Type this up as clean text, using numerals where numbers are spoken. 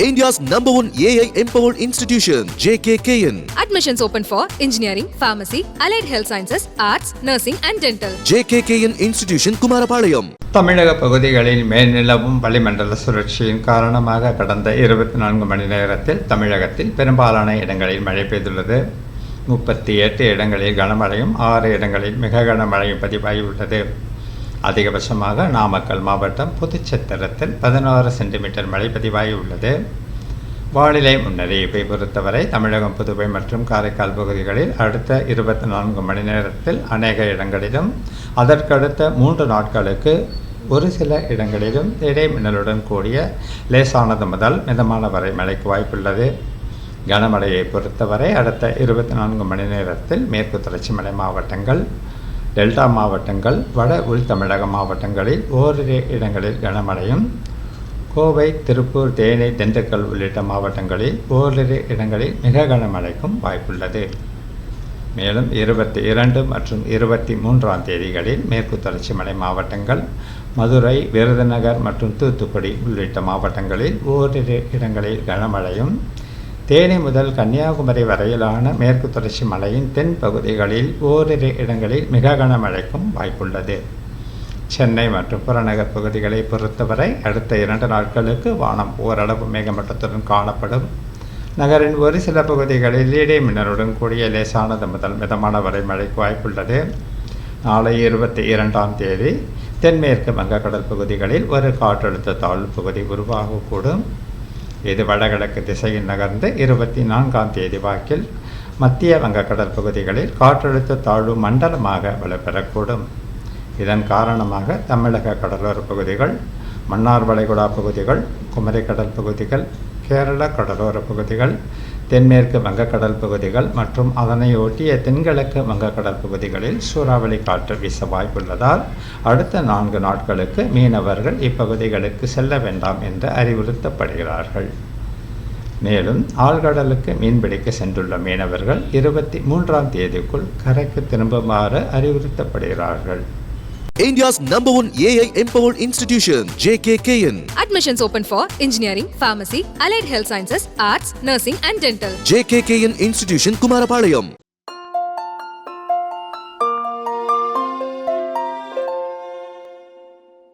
India's #1 AI empowered institution, JKKN. Admissions open for engineering, pharmacy, allied health sciences, arts, nursing and dental. JKKN Institution, Kumarapalayam. தமிழக பகுதிகளில் மேல்நிலவும் வளிமண்டல சுழற்சியின் காரணமாக கடந்த 24 மணி நேரத்தில் தமிழகத்தில் பெரும்பாலான இடங்களில் மழை பெய்துள்ளது. 38 இடங்களில் கனமழையும் 6 இடங்களில் மிக கனமழையும் பதிவாகியுள்ளது. அதிகபட்சமாக நாமக்கல் மாவட்டம் புதுச்சத்திரத்தில் 16 சென்டிமீட்டர் மழை பதிவாகியுள்ளது. வானிலை முன்னறிவிப்பை பொறுத்தவரை தமிழகம், புதுவை மற்றும் காரைக்கால் பகுதிகளில் அடுத்த 24 மணி நேரத்தில் அநேக இடங்களிலும் அதற்கடுத்த 3 நாட்களுக்கு ஒரு சில இடங்களிலும் இடைமின்னலுடன் கூடிய லேசானது முதல் மிதமான வரை மழைக்கு வாய்ப்புள்ளது. கனமழையை பொறுத்தவரை அடுத்த 24 மணி நேரத்தில் மேற்கு தொடர்ச்சி மலை மாவட்டங்கள், டெல்டா மாவட்டங்கள், வட உள் தமிழக மாவட்டங்களில் ஓரிரு இடங்களில் கனமழையும், கோவை, திருப்பூர், தேனி, திண்டுக்கல் உள்ளிட்ட மாவட்டங்களில் ஓரிரு இடங்களில் மிக கனமழைக்கும் வாய்ப்புள்ளது. மேலும் 22 மற்றும் 23ஆம் தேதிகளில் மேற்கு தொடர்ச்சி மலை மாவட்டங்கள், மதுரை, விருதுநகர் மற்றும் தூத்துக்குடி உள்ளிட்ட மாவட்டங்களில் ஓரிரு இடங்களில் கனமழையும், தேனி முதல் கன்னியாகுமரி வரையிலான மேற்கு தொடர்ச்சி மலையின் தென் பகுதிகளில் ஓரிரு இடங்களில் மிக கனமழைக்கும் வாய்ப்புள்ளது. சென்னை மற்றும் புறநகர் பகுதிகளை பொறுத்தவரை அடுத்த 2 நாட்களுக்கு வானம் ஓரளவு மேகமூட்டத்துடன் காணப்படும். நகரின் ஒரு சில பகுதிகளில் இடி மின்னலுடன் கூடிய லேசானது முதல் மிதமான வரை மழைக்கு வாய்ப்புள்ளது. நாளை 22ஆம் தேதி தென்மேற்கு வங்கக்கடல் பகுதிகளில் ஒரு காற்றழுத்த தாழ்வு பகுதி உருவாகக்கூடும். இது வடகிழக்கு திசையில் நகர்ந்து 24ஆம் தேதி வாக்கில் மத்திய வங்கக்கடல் பகுதிகளில் காற்றழுத்த தாழ்வு மண்டலமாக வலுப்பெறக்கூடும். இதன் காரணமாக தமிழக கடலோர பகுதிகள், மன்னார் வளைகுடா பகுதிகள், குமரிக்கடல் பகுதிகள், கேரள கடலோர பகுதிகள், தென்மேற்கு வங்கக்கடல் பகுதிகள் மற்றும் அதனை ஒட்டிய தென்கிழக்கு வங்கக்கடல் பகுதிகளில் சூறாவளி காற்று வீச வாய்ப்புள்ளதால் அடுத்த 4 நாட்களுக்கு மீனவர்கள் இப்பகுதிகளுக்கு செல்ல வேண்டாம் என்று அறிவுறுத்தப்படுகிறார்கள். மேலும் ஆழ்கடலுக்கு மீன்பிடிக்க சென்றுள்ள மீனவர்கள் 23ஆம் தேதிக்குள் கரைக்கு திரும்புமாறு அறிவுறுத்தப்படுகிறார்கள். India's #1 AI empowered institution, JKKN. Admissions open for engineering, pharmacy, allied health sciences, arts, nursing and dental. JKKN Institution, Kumarapalayam.